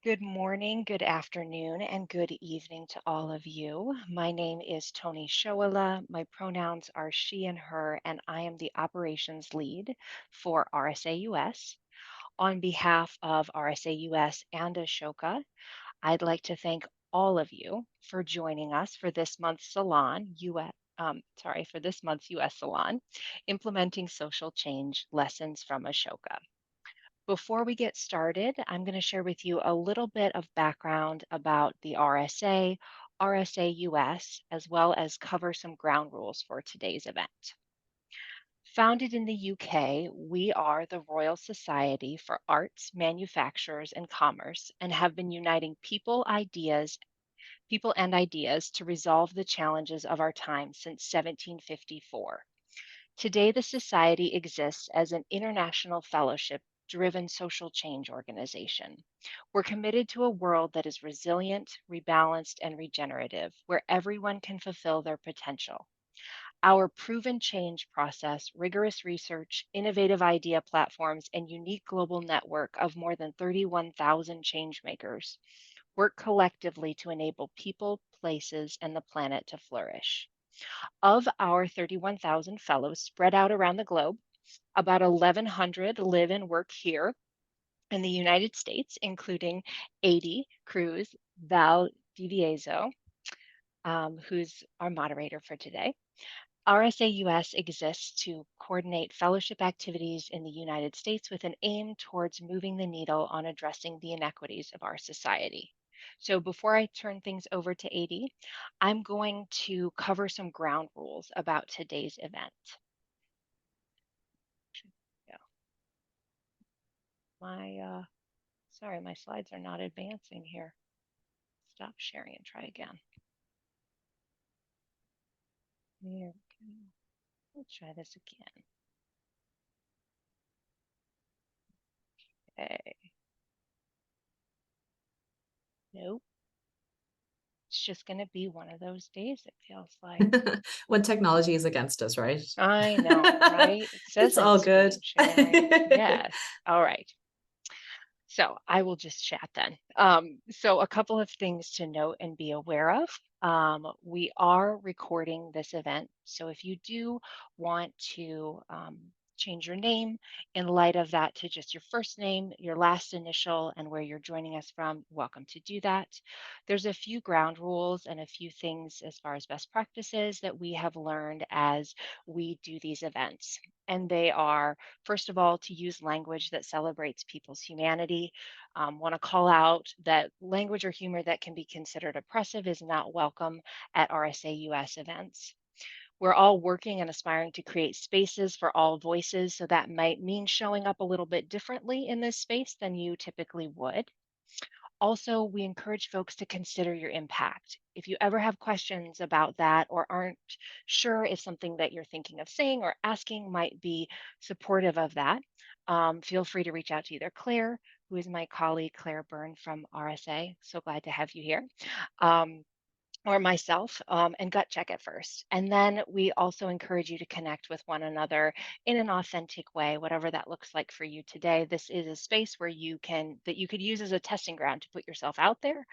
Good morning, good afternoon, and good evening to all of you. My name is Tony Shoala. My pronouns are she and her, and I am the operations lead for RSAUS. On behalf of RSAUS and Ashoka, I'd like to thank all of you for joining us for this month's salon, for this month's US Salon, Implementing Social Change Lessons from Ashoka. Before we get started, I'm going to share with you a little bit of background about the RSA, RSA US, as well as cover some ground rules for today's event. Founded in the UK, we are the Royal Society for Arts, Manufacturers, and Commerce and have been uniting people and ideas to resolve the challenges of our time since 1754. Today, the Society exists as an international fellowship driven social change organization. We're committed to a world that is resilient, rebalanced, and regenerative, where everyone can fulfill their potential. Our proven change process, rigorous research, innovative idea platforms, and unique global network of more than 31,000 changemakers work collectively to enable people, places, and the planet to flourish. Of our 31,000 fellows spread out around the globe, about 1,100 live and work here in the United States, including Eidi, Cruz, Val Diviezo, who's our moderator for today. RSAUS exists to coordinate fellowship activities in the United States with an aim towards moving the needle on addressing the inequities of our society. So before I turn things over to Eidi, I'm going to cover some ground rules about today's event. Yeah, sorry, my slides are not advancing here. Stop sharing and try again. There we go. Let's try this again. Okay. Nope. It's just going to be one of those days, it feels like. When technology is against us, right? I know, right? It says It's in all good. screen sharing. Yes. All right. So I will just chat then. So a couple of things to note and be aware of. We are recording this event. So if you do want to change your name in light of that to just your first name, your last initial, and where you're joining us from, welcome to do that. There's a few ground rules and a few things as far as best practices that we have learned as we do these events. And they are, first of all, to use language that celebrates people's humanity. Want to call out that language or humor that can be considered oppressive is not welcome at RSAUS events. We're all working and aspiring to create spaces for all voices, so that might mean showing up a little bit differently in this space than you typically would. Also, we encourage folks to consider your impact. If you ever have questions about that or aren't sure if something that you're thinking of saying or asking might be supportive of that, feel free to reach out to either Claire, who is my colleague, Claire Byrne from RSA. So glad to have you here. Or myself, and gut check it first. And then we also encourage you to connect with one another in an authentic way, whatever that looks like for you today. This is a space where you could use as a testing ground to put yourself out there,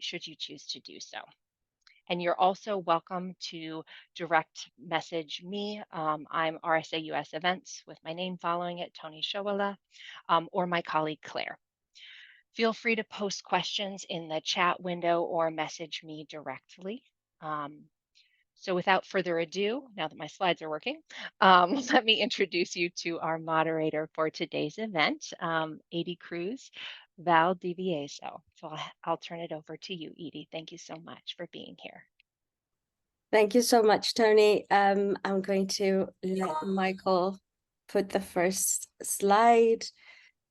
should you choose to do so. And you're also welcome to direct message me. I'm RSAUS Events with my name following it, Tony Shoala, or my colleague Claire. Feel free to post questions in the chat window or message me directly. So without further ado, now that my slides are working, let me introduce you to our moderator for today's event, Eidi Cruz, Val Diviezo. So I'll turn it over to you, Eidi. Thank you so much for being here. Thank you so much, Tony. I'm going to let Michael put the first slide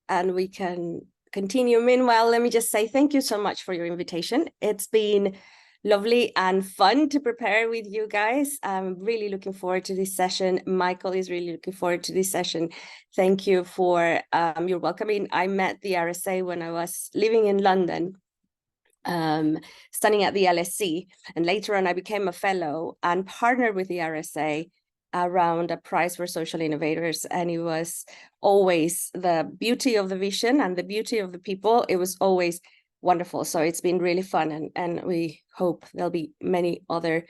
and we can continue. Meanwhile, let me just say thank you so much for your invitation. It's been lovely and fun to prepare with you guys. I'm really looking forward to this session. Michael is really looking forward to this session. Thank you for your welcoming. I met the RSA when I was living in London, studying at the LSE, and later on I became a fellow and partnered with the RSA around a prize for social innovators, and it was always the beauty of the vision and the beauty of the people. It was always wonderful. So it's been really fun, and we hope there'll be many other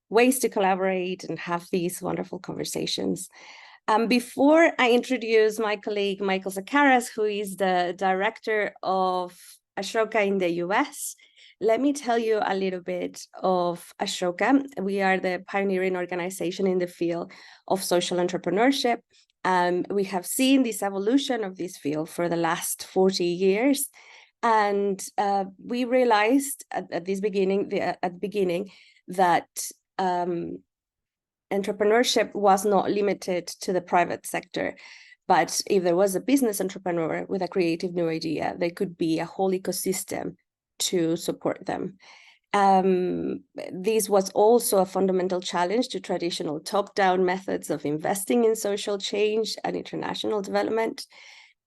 ways to collaborate and have these wonderful conversations. Before I introduce my colleague, Michael Zakaras, who is the director of Ashoka in the US, let me tell you a little bit of Ashoka. We are the pioneering organization in the field of social entrepreneurship. We have seen this evolution of this field for the last 40 years. And we realized at the beginning that entrepreneurship was not limited to the private sector, but if there was a business entrepreneur with a creative new idea, there could be a whole ecosystem to support them. This was also a fundamental challenge to traditional top-down methods of investing in social change and international development.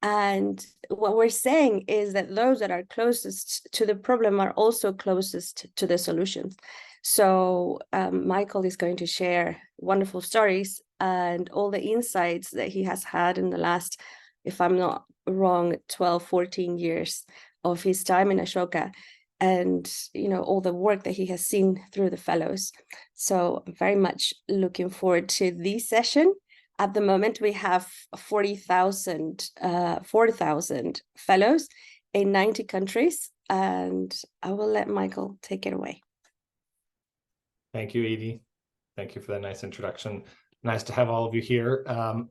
And what we're saying is that those that are closest to the problem are also closest to the solutions. So Michael is going to share wonderful stories and all the insights that he has had in the last, if I'm not wrong, 12, 14 years of his time in Ashoka, and all the work that he has seen through the fellows. So I'm very much looking forward to this session. At the moment, we have 4,000 fellows in 90 countries, and I will let Michael take it away. Thank you, Eidi. Thank you for that nice introduction. Nice to have all of you here. I'm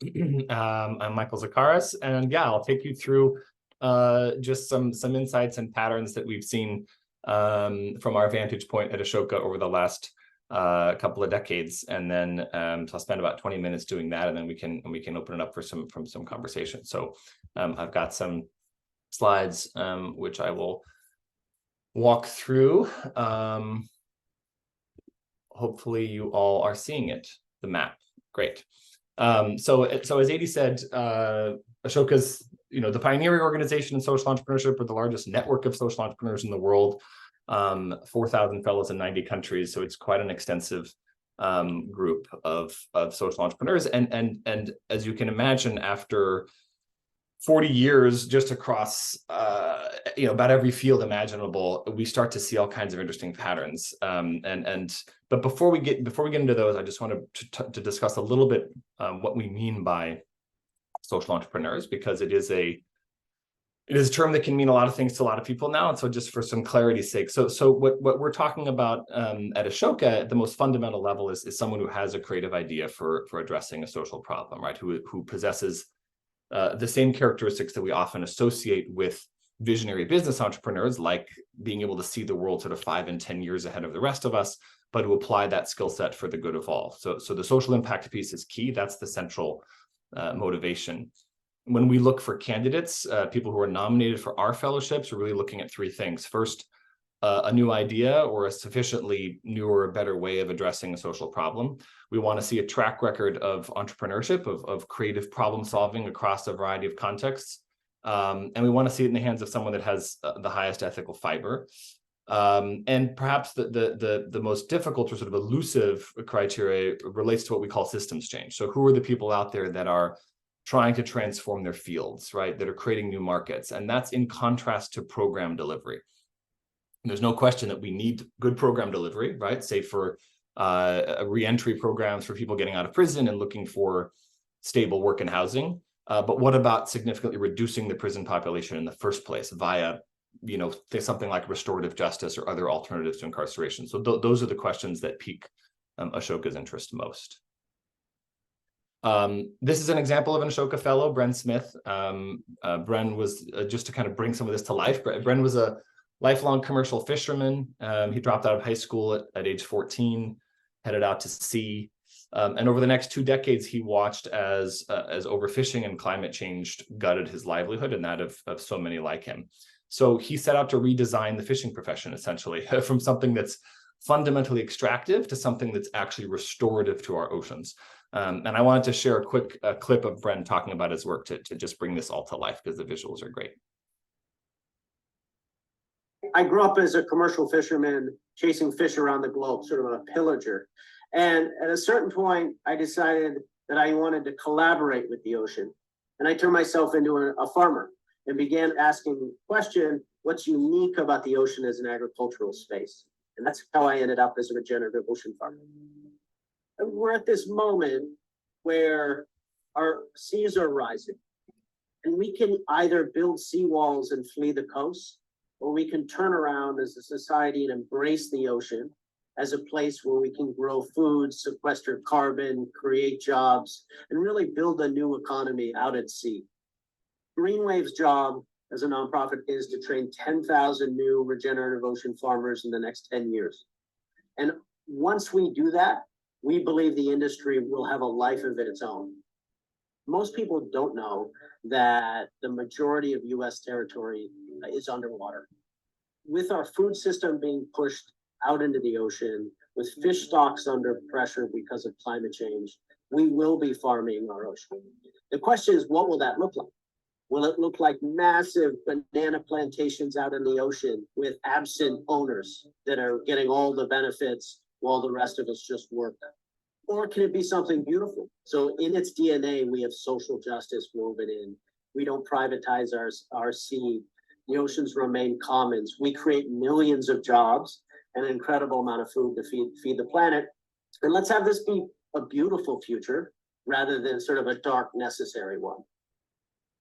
Michael Zakaras, and yeah, I'll take you through just some insights and patterns that we've seen from our vantage point at Ashoka over the last couple of decades, and then so I'll spend about 20 minutes doing that, and then we can open it up for some conversation. So I've got some slides which I will walk through. Hopefully you all are seeing it, the map. Great. So as Eidi said, Ashoka's the pioneering organization in social entrepreneurship, or the largest network of social entrepreneurs in the world. 4,000 fellows in 90 countries, so it's quite an extensive group of social entrepreneurs. And as you can imagine, after 40 years just across about every field imaginable, we start to see all kinds of interesting patterns. But before we get into those, I just wanted to discuss a little bit what we mean by social entrepreneurs, because it is a term that can mean a lot of things to a lot of people now. And so just for some clarity's sake, so what we're talking about at Ashoka at the most fundamental level is someone who has a creative idea for addressing a social problem, right? Who possesses the same characteristics that we often associate with visionary business entrepreneurs, like being able to see the world sort of 5 and 10 years ahead of the rest of us, but to apply that skill set for the good of all. So the social impact piece is key. That's the central motivation. When we look for candidates, people who are nominated for our fellowships, we're really looking at 3 things. First, a new idea or a sufficiently new or better way of addressing a social problem. We want to see a track record of entrepreneurship, of creative problem solving across a variety of contexts. And we want to see it in the hands of someone that has the highest ethical fiber. And perhaps the most difficult or sort of elusive criteria relates to what we call systems change. So who are the people out there that are trying to transform their fields, right? That are creating new markets. And that's in contrast to program delivery. There's no question that we need good program delivery, right? Say for re-entry programs for people getting out of prison and looking for stable work and housing. But what about significantly reducing the prison population in the first place via, something like restorative justice or other alternatives to incarceration? So those are the questions that pique Ashoka's interest most. This is an example of an Ashoka fellow, Bren Smith. Bren was, just to kind of bring some of this to life, Bren was a lifelong commercial fisherman. He dropped out of high school at age 14, headed out to sea. And over the next 2 decades, he watched as overfishing and climate change gutted his livelihood and that of so many like him. So he set out to redesign the fishing profession, essentially, from something that's fundamentally extractive to something that's actually restorative to our oceans. And I wanted to share a quick clip of Bren talking about his work to just bring this all to life, because the visuals are great. I grew up as a commercial fisherman, chasing fish around the globe, sort of a pillager. And at a certain point, I decided that I wanted to collaborate with the ocean. And I turned myself into a farmer and began asking the question, what's unique about the ocean as an agricultural space? And that's how I ended up as a regenerative ocean farmer. And we're at this moment where our seas are rising. And we can either build seawalls and flee the coast, or we can turn around as a society and embrace the ocean as a place where we can grow food, sequester carbon, create jobs, and really build a new economy out at sea. Greenwave's job as a nonprofit is to train 10,000 new regenerative ocean farmers in the next 10 years. And once we do that, we believe the industry will have a life of its own. Most people don't know that the majority of US territory is underwater. With our food system being pushed out into the ocean, with fish stocks under pressure because of climate change, we will be farming our ocean. The question is, what will that look like? Will it look like massive banana plantations out in the ocean with absent owners that are getting all the benefits while the rest of us just work? Or can it be something beautiful? So in its DNA, we have social justice woven in. We don't privatize our sea. The oceans remain commons. We create millions of jobs and an incredible amount of food to feed the planet. And let's have this be a beautiful future rather than sort of a dark, necessary one.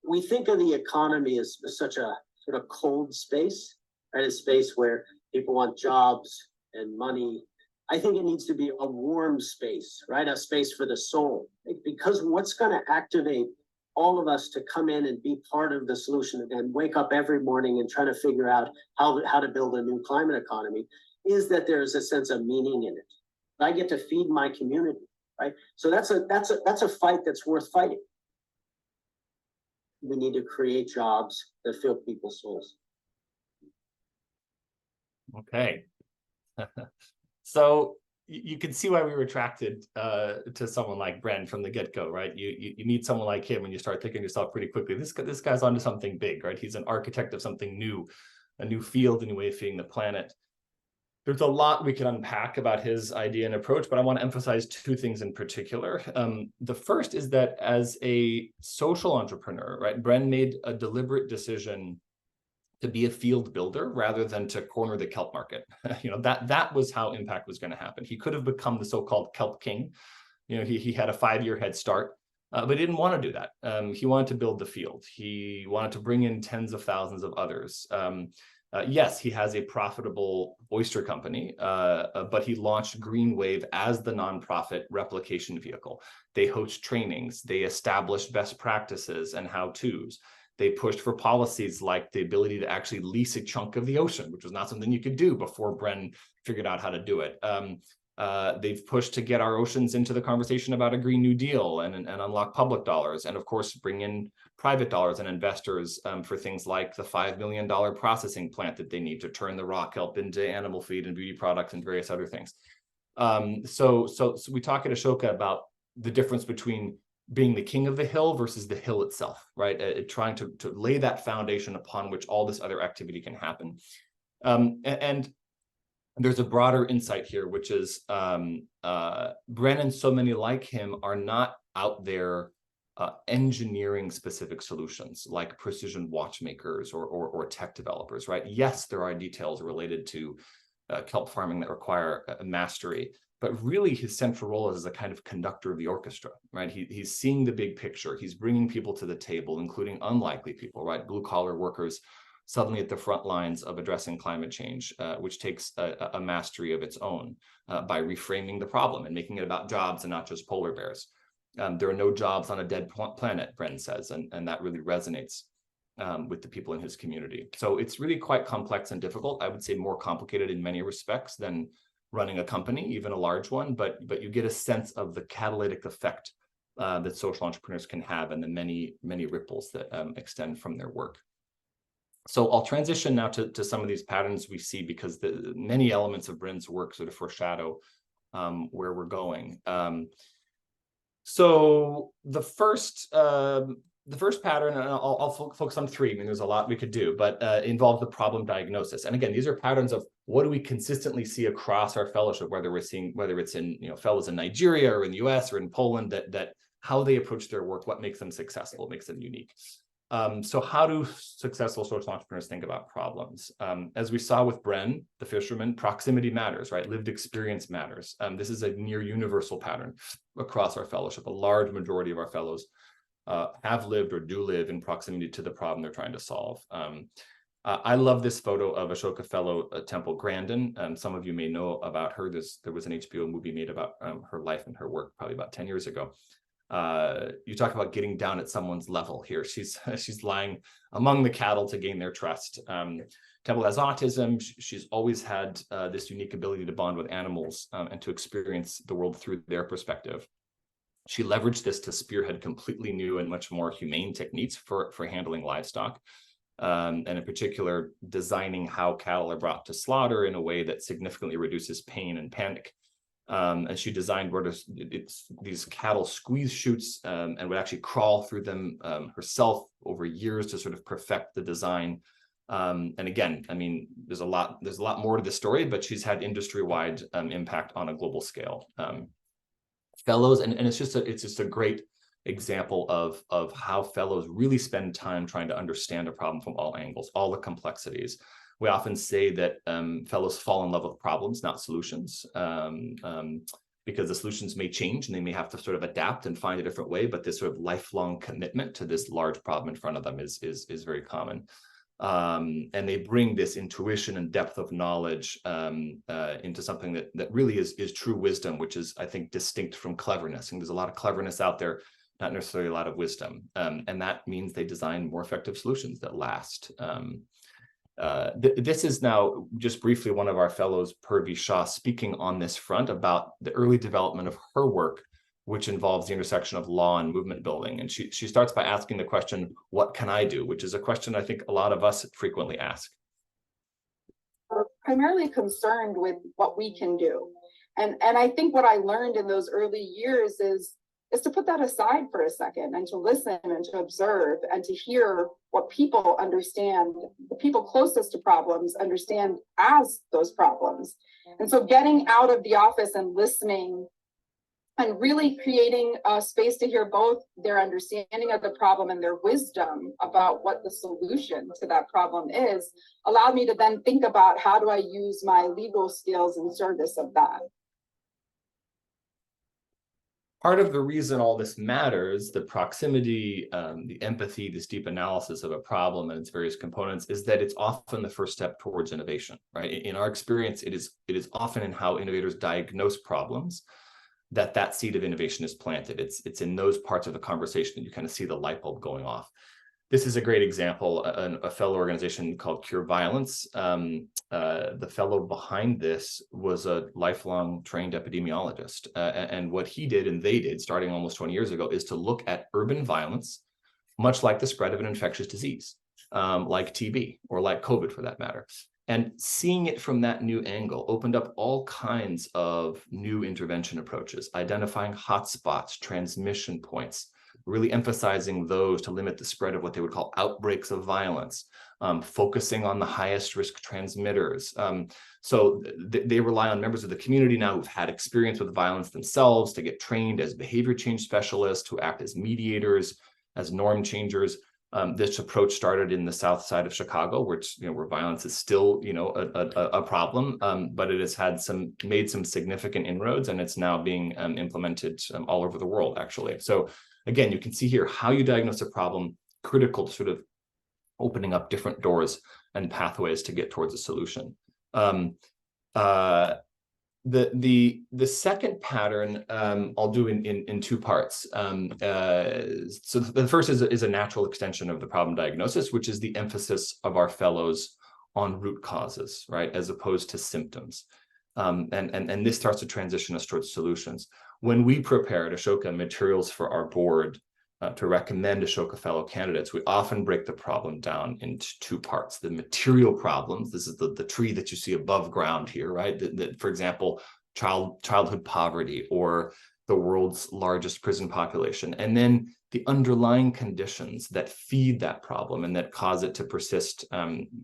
We think of the economy as such a sort of cold space, right? A space where people want jobs and money. I think it needs to be a warm space, right? A space for the soul, because what's going to activate all of us to come in and be part of the solution and wake up every morning and try to figure out how to build a new climate economy is that there's a sense of meaning in it. I get to feed my community, right? So that's a fight that's worth fighting. We need to create jobs that fill people's souls. Okay. So you can see why we were attracted to someone like Bren from the get-go, right? You meet someone like him and you start thinking to yourself pretty quickly, this guy's onto something big, right? He's an architect of something new, a new field, a new way of feeding the planet. There's a lot we can unpack about his idea and approach, but I want to emphasize two things in particular. The first is that as a social entrepreneur, right, Bren made a deliberate decision to be a field builder rather than to corner the kelp market. That was how impact was going to happen. He could have become the so-called kelp king. He had a 5-year head start, but he didn't want to do that. He wanted to build the field. He wanted to bring in tens of thousands of others. Yes, he has a profitable oyster company, but he launched Greenwave as the nonprofit replication vehicle. They host trainings. They establish best practices and how-tos. They pushed for policies like the ability to actually lease a chunk of the ocean, which was not something you could do before Bren figured out how to do it. They've pushed to get our oceans into the conversation about a Green New Deal and unlock public dollars, and of course, bring in private dollars and investors for things like the $5 million processing plant that they need to turn the raw kelp into animal feed and beauty products and various other things. So we talk at Ashoka about the difference between being the king of the hill versus the hill itself, right? Trying to lay that foundation upon which all this other activity can happen. And there's a broader insight here, which is Bren and so many like him are not out there engineering specific solutions like precision watchmakers or tech developers, right? Yes, there are details related to kelp farming that require mastery, but really his central role is as a kind of conductor of the orchestra, right? He's seeing the big picture. He's bringing people to the table, including unlikely people, right? Blue collar workers suddenly at the front lines of addressing climate change, which takes a mastery of its own by reframing the problem and making it about jobs and not just polar bears. There are no jobs on a dead planet, Bren says, and that really resonates with the people in his community. So it's really quite complex and difficult. I would say more complicated in many respects than running a company, even a large one, but you get a sense of the catalytic effect that social entrepreneurs can have and the many ripples that extend from their work. So I'll transition now to some of these patterns we see, because the many elements of Bren's work sort of foreshadow where we're going. So the first The first pattern, and I'll focus on three. I mean, there's a lot we could do, but involve the problem diagnosis. And again, these are patterns of what do we consistently see across our fellowship, whether it's in fellows in Nigeria or in the US or in Poland, that how they approach their work, what makes them successful, makes them unique. So how do successful social entrepreneurs think about problems? As we saw with Bren, the fisherman, proximity matters, right? Lived experience matters. This is a near universal pattern across our fellowship. A large majority of our fellows have lived or do live in proximity to the problem they're trying to solve. I love this photo of Ashoka fellow Temple Grandin. Some of you may know about her. There was an HBO movie made about her life and her work probably about 10 years ago. You talk about getting down at someone's level here. She's lying among the cattle to gain their trust. Temple has autism. She's always had this unique ability to bond with animals and to experience the world through their perspective. She leveraged this to spearhead completely new and much more humane techniques for handling livestock, and in particular, designing how cattle are brought to slaughter in a way that significantly reduces pain and panic. And she designed these cattle squeeze chutes and would actually crawl through them herself over years to sort of perfect the design. And again, I mean, there's a lot more to the story, but she's had industry-wide impact on a global scale. Fellows, and it's just a great example of how fellows really spend time trying to understand a problem from all angles, all the complexities. We often say that fellows fall in love with problems, not solutions, because the solutions may change and they may have to sort of adapt and find a different way, but this sort of lifelong commitment to this large problem in front of them is very common. And they bring this intuition and depth of knowledge into something that really is true wisdom, which is, I think, distinct from cleverness. And there's a lot of cleverness out there, not necessarily a lot of wisdom. And that means they design more effective solutions that last. This is now just briefly one of our fellows, Purvi Shah, speaking on this front about the early development of her work, which involves the intersection of law and movement building. And she starts by asking the question, what can I do? Which is a question I think a lot of us frequently ask. We're primarily concerned with what we can do. And I think what I learned in those early years is to put that aside for a second and to listen and to observe and to hear what people understand, the people closest to problems understand as those problems. And so getting out of the office and listening and really creating a space to hear both their understanding of the problem and their wisdom about what the solution to that problem is, allowed me to then think about how do I use my legal skills in service of that. Part of the reason all this matters, the proximity, the empathy, this deep analysis of a problem and its various components, is that it's often the first step towards innovation, right? In our experience, it is often in how innovators diagnose problems that seed of innovation is planted. It's in those parts of the conversation that you kind of see the light bulb going off. This is a great example, a fellow organization called Cure Violence. The fellow behind this was a lifelong trained epidemiologist. And what he did and they did, starting almost 20 years ago, is to look at urban violence, much like the spread of an infectious disease, like TB or like COVID for that matter. And seeing it from that new angle opened up all kinds of new intervention approaches, identifying hotspots, transmission points, really emphasizing those to limit the spread of what they would call outbreaks of violence, focusing on the highest risk transmitters. So they rely on members of the community now who've had experience with violence themselves to get trained as behavior change specialists, who act as mediators, as norm changers. This approach started in the south side of Chicago, which where violence is still a problem, but it has made some significant inroads, and it's now being implemented all over the world, actually. So again, you can see here how you diagnose a problem, critical to sort of opening up different doors and pathways to get towards a solution. The second pattern I'll do in two parts. So the first is a natural extension of the problem diagnosis, which is the emphasis of our fellows on root causes, right, as opposed to symptoms. And this starts to transition us towards solutions. When we prepare at Ashoka materials for our board to recommend Ashoka fellow candidates, we often break the problem down into two parts. The material problems, this is the tree that you see above ground here, right? For example, childhood poverty or the world's largest prison population. And then the underlying conditions that feed that problem and that cause it to persist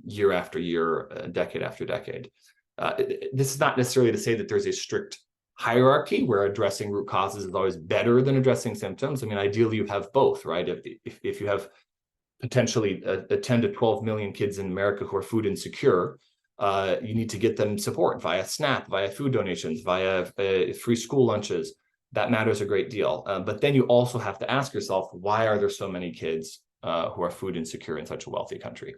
year after year, decade after decade. This is not necessarily to say that there's a strict hierarchy where addressing root causes is always better than addressing symptoms. I mean, ideally you have both, right? If you have potentially 10 to 12 million kids in America who are food insecure, you need to get them support via SNAP, via food donations, via free school lunches. That matters a great deal. But then you also have to ask yourself, why are there so many kids who are food insecure in such a wealthy country?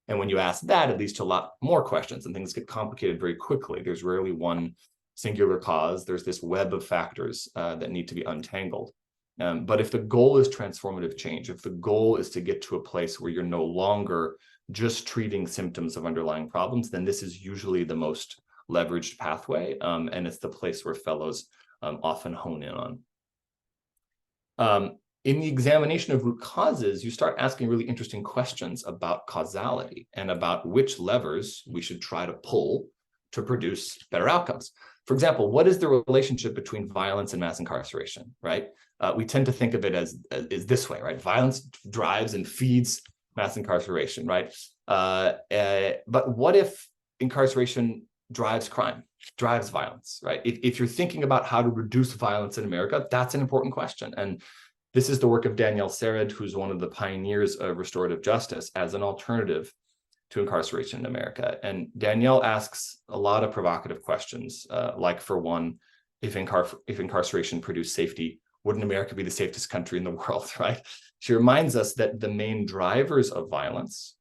And when you ask that, it leads to a lot more questions, and things get complicated very quickly. There's rarely one singular cause. There's this web of factors that need to be untangled. But if the goal is transformative change, if the goal is to get to a place where you're no longer just treating symptoms of underlying problems, then this is usually the most leveraged pathway, and it's the place where fellows often hone in on. In the examination of root causes, you start asking really interesting questions about causality and about which levers we should try to pull to produce better outcomes. For example, what is the relationship between violence and mass incarceration, right? We tend to think of it as this way, right? Violence drives and feeds mass incarceration, right? But what if incarceration drives crime, drives violence, right? If you're thinking about how to reduce violence in America, that's an important question. And this is the work of Danielle Sered, who's one of the pioneers of restorative justice as an alternative to incarceration in America. And Danielle asks a lot of provocative questions, like, for one, if incarceration produced safety, wouldn't America be the safest country in the world, right? She reminds us that the main drivers of violence,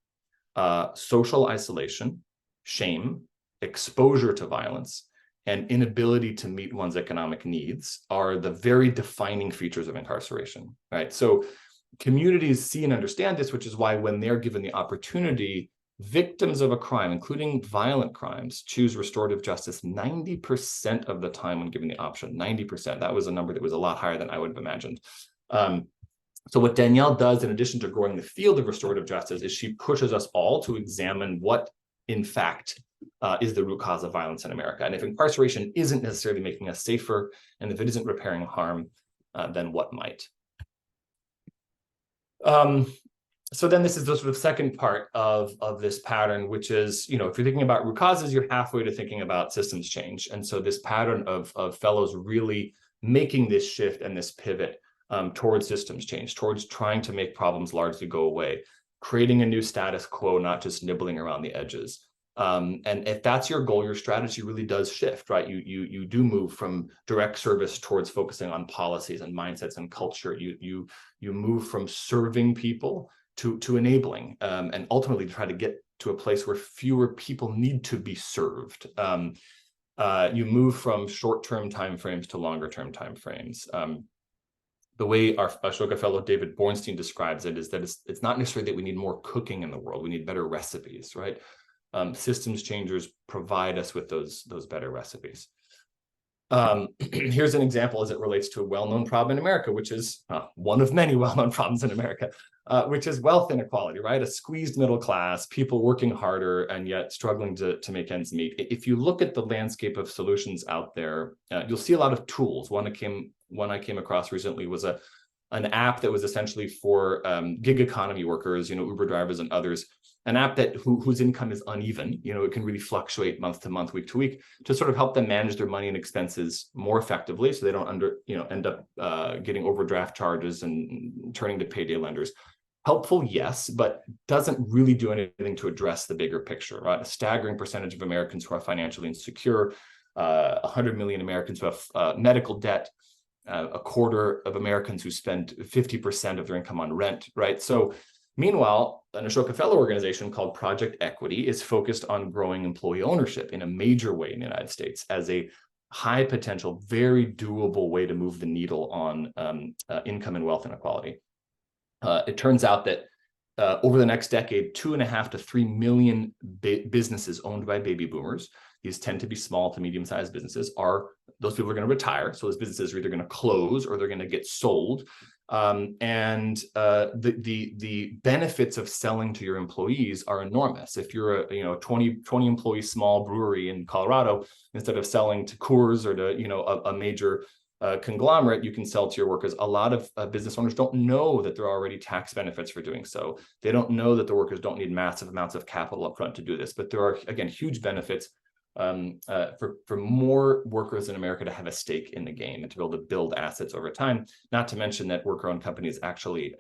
social isolation, shame, exposure to violence, and inability to meet one's economic needs are the very defining features of incarceration, right? So communities see and understand this, which is why when they're given the opportunity, victims of a crime, including violent crimes, choose restorative justice 90% of the time when given the option. 90%. That was a number that was a lot higher than I would have imagined. So what Danielle does, in addition to growing the field of restorative justice, is she pushes us all to examine what, in fact, is the root cause of violence in America. And if incarceration isn't necessarily making us safer, and if it isn't repairing harm, then what might? So then this is the sort of second part of this pattern, which is, if you're thinking about root causes, you're halfway to thinking about systems change. And so this pattern of fellows really making this shift and this pivot towards systems change, towards trying to make problems largely go away, creating a new status quo, not just nibbling around the edges. And if that's your goal, your strategy really does shift, right? You do move from direct service towards focusing on policies and mindsets and culture. You move from serving people to enabling, and ultimately try to get to a place where fewer people need to be served. You move from short-term timeframes to longer-term timeframes. The way our Ashoka fellow David Bornstein describes it is that it's not necessarily that we need more cooking in the world. We need better recipes, right? Systems changers provide us with those better recipes. Here's an example as it relates to a well-known problem in America, which is one of many well-known problems in America, which is wealth inequality, right? A squeezed middle class, people working harder and yet struggling to make ends meet. If you look at the landscape of solutions out there, you'll see a lot of tools. One I came across recently was an app that was essentially for gig economy workers, Uber drivers and others, an app whose income is uneven. It can really fluctuate month to month, week to week, to sort of help them manage their money and expenses more effectively, so they don't end up getting overdraft charges and turning to payday lenders. Helpful, yes, but doesn't really do anything to address the bigger picture, right? A staggering percentage of Americans who are financially insecure, 100 million Americans who have medical debt, a quarter of Americans who spend 50% of their income on rent, right? So meanwhile, an Ashoka Fellow organization called Project Equity is focused on growing employee ownership in a major way in the United States as a high potential, very doable way to move the needle on income and wealth inequality. It turns out that over the next decade, 2.5 to 3 million businesses owned by baby boomers, these tend to be small to medium-sized businesses, those people are going to retire. So those businesses are either going to close or they're going to get sold. And the benefits of selling to your employees are enormous. If you're a 20 employee small brewery in Colorado, instead of selling to Coors or to a major conglomerate, you can sell to your workers. A lot of business owners don't know that there are already tax benefits for doing so. They don't know that the workers don't need massive amounts of capital upfront to do this. But there are, again, huge benefits for more workers in America to have a stake in the game and to be able to build assets over time. Not to mention that worker-owned companies actually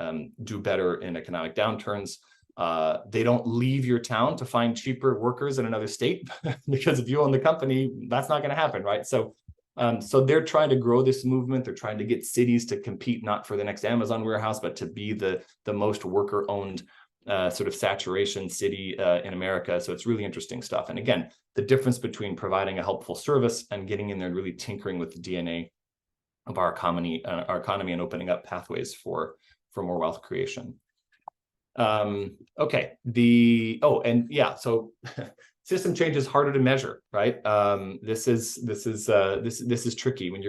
do better in economic downturns. They don't leave your town to find cheaper workers in another state because if you own the company, that's not going to happen, right? So they're trying to grow this movement. They're trying to get cities to compete, not for the next Amazon warehouse, but to be the most worker-owned sort of saturation city in America. So it's really interesting stuff. And again, the difference between providing a helpful service and getting in there and really tinkering with the DNA of our economy and opening up pathways for more wealth creation. Okay. So system change is harder to measure, right? This is tricky when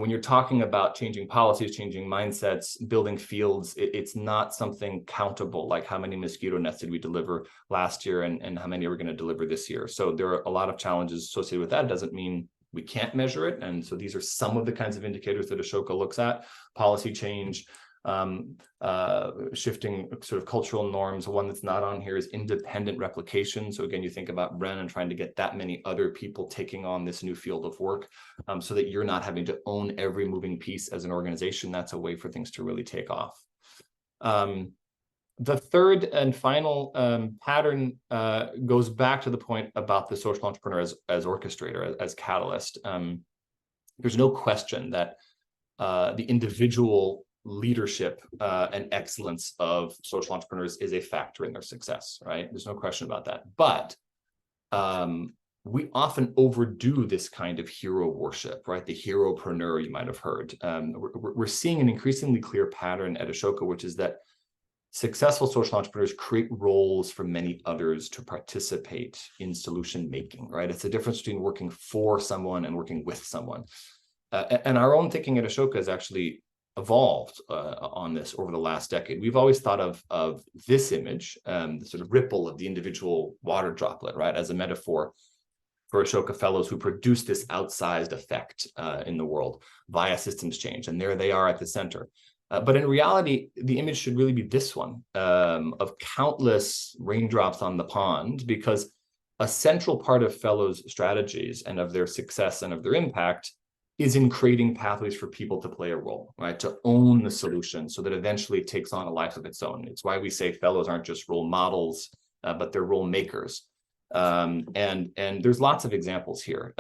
you're talking about changing policies, changing mindsets, building fields. It's not something countable, like how many mosquito nets did we deliver last year and how many are we going to deliver this year. So there are a lot of challenges associated with that. It doesn't mean we can't measure it. And so these are some of the kinds of indicators that Ashoka looks at: policy change, shifting sort of cultural norms. One that's not on here is independent replication. So again, you think about Bren and trying to get that many other people taking on this new field of work, so that you're not having to own every moving piece as an organization. That's a way for things to really take off. The third and final pattern goes back to the point about the social entrepreneur as orchestrator, as catalyst. There's no question that the individual leadership and excellence of social entrepreneurs is a factor in their success, right? There's no question about that. But we often overdo this kind of hero worship, right? The heropreneur, you might have heard. We're seeing an increasingly clear pattern at Ashoka, which is that successful social entrepreneurs create roles for many others to participate in solution making, right? It's the difference between working for someone and working with someone. And our own thinking at Ashoka has actually evolved on this over the last decade. We've always thought of this image, the sort of ripple of the individual water droplet, right, as a metaphor for Ashoka fellows who produce this outsized effect in the world via systems change. And there they are at the center. But in reality, the image should really be this one, of countless raindrops on the pond, because a central part of fellows' strategies and of their success and of their impact is in creating pathways for people to play a role, right? To own the solution so that eventually it takes on a life of its own. It's why we say fellows aren't just role models, but they're role makers. And there's lots of examples here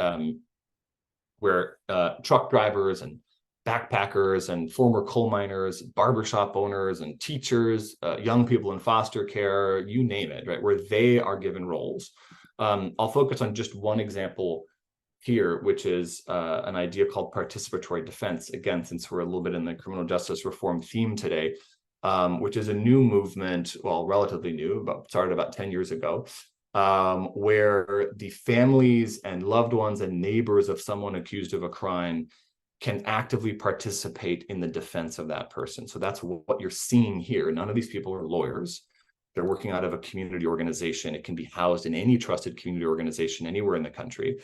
where truck drivers and backpackers and former coal miners, barbershop owners and teachers, young people in foster care, you name it, right? Where they are given roles. I'll focus on just one example here, which is an idea called participatory defense. Again, since we're a little bit in the criminal justice reform theme today, which is a new movement, well, relatively new, but started about 10 years ago, where the families and loved ones and neighbors of someone accused of a crime can actively participate in the defense of that person. So that's what you're seeing here. None of these people are lawyers. They're working out of a community organization. It can be housed in any trusted community organization anywhere in the country.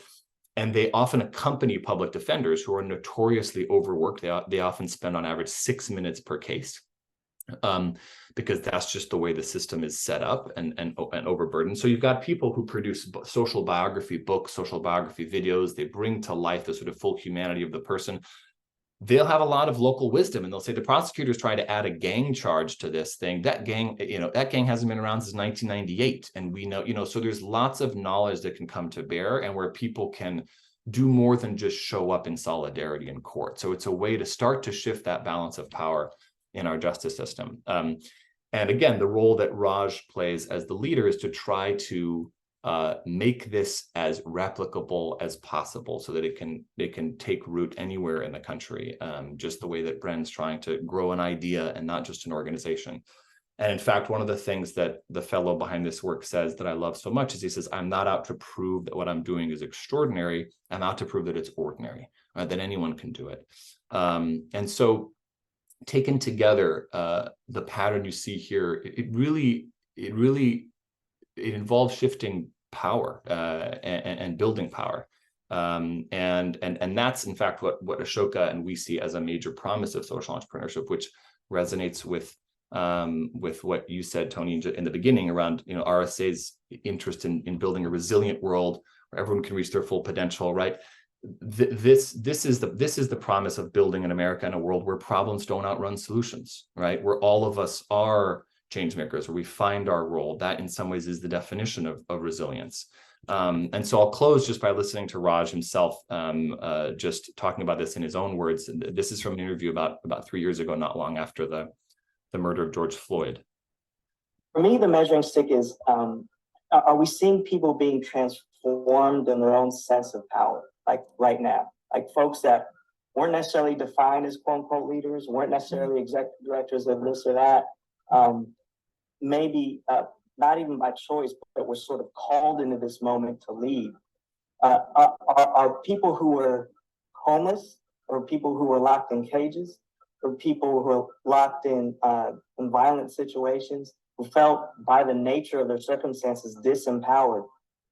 And they often accompany public defenders who are notoriously overworked. They often spend on average 6 minutes per case, because that's just the way the system is set up and overburdened. So you've got people who produce social biography books, social biography videos. They bring to life the sort of full humanity of the person. They'll have a lot of local wisdom, and they'll say the prosecutors try to add a gang charge to this thing. That gang hasn't been around since 1998, and we know, so there's lots of knowledge that can come to bear, and where people can do more than just show up in solidarity in court. So it's a way to start to shift that balance of power in our justice system. And again, the role that Raj plays as the leader is to try to make this as replicable as possible so that it can take root anywhere in the country, just the way that Bren's trying to grow an idea and not just an organization. And in fact, one of the things that the fellow behind this work says that I love so much is he says, I'm not out to prove that what I'm doing is extraordinary. I'm out to prove that it's ordinary, that anyone can do it. And so taken together, the pattern you see here, it involves shifting power and building power. And that's in fact what Ashoka and we see as a major promise of social entrepreneurship, which resonates with what you said, Tony, in the beginning around, you know, RSA's interest in building a resilient world where everyone can reach their full potential, right? This is the promise of building an America and a world where problems don't outrun solutions, right? Where all of us are change makers, where we find our role. That in some ways is the definition of resilience. And so I'll close just by listening to Raj himself, just talking about this in his own words. This is from an interview about 3 years ago, not long after the murder of George Floyd. For me, the measuring stick is, are we seeing people being transformed in their own sense of power, like right now? Like folks that weren't necessarily defined as quote unquote leaders, weren't necessarily executive directors of this or that, maybe not even by choice, but were sort of called into this moment to lead. Are people who were homeless, or people who were locked in cages, or people who are locked in violent situations, who felt by the nature of their circumstances disempowered?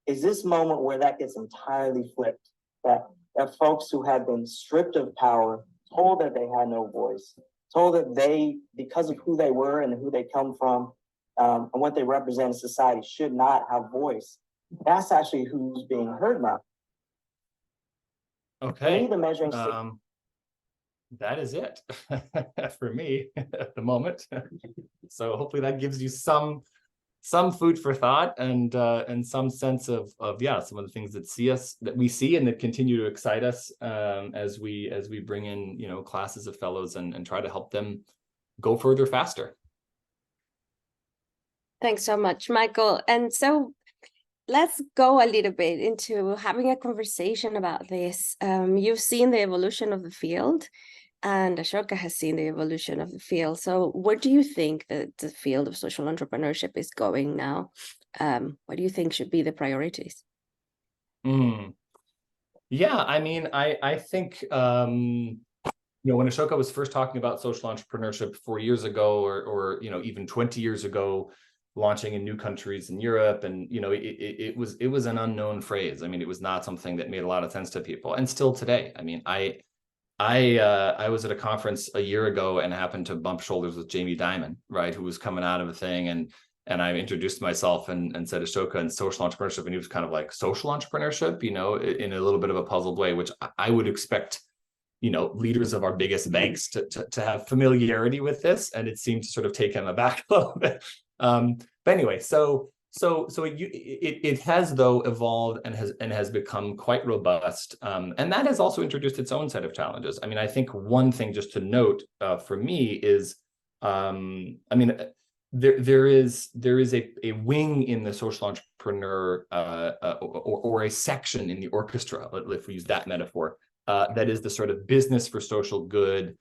Is this moment where that gets entirely flipped? That folks who had been stripped of power, told that they had no voice, told that they, because of who they were and who they come from, and what they represent in society, should not have voice. That's actually who's being heard now. Okay. The measuring stick. That is it for me at the moment. So hopefully that gives you some food for thought and some sense of some of the things that we see and that continue to excite us as we bring in, you know, classes of fellows and try to help them go further faster. Thanks so much, Michael. And so let's go a little bit into having a conversation about this. You've seen the evolution of the field, and Ashoka has seen the evolution of the field. So where do you think that the field of social entrepreneurship is going now? What do you think should be the priorities? Yeah, I mean, I think, you know, when Ashoka was first talking about social entrepreneurship 4 years ago, or you know, even 20 years ago, launching in new countries in Europe, and you know, it was an unknown phrase. I mean, it was not something that made a lot of sense to people, and still today. I mean, I was at a conference a year ago and happened to bump shoulders with Jamie Dimon, right, who was coming out of a thing, and I introduced myself and said Ashoka and social entrepreneurship, and he was kind of like, social entrepreneurship, you know, in a little bit of a puzzled way, which I would expect, you know, leaders of our biggest banks to have familiarity with this, and it seemed to sort of take him aback a little bit. But anyway, so it has though evolved and has become quite robust, and that has also introduced its own set of challenges. I mean, I think one thing just to note for me is, I mean, there is a wing in the social entrepreneur or a section in the orchestra, if we use that metaphor, that is the sort of business for social good,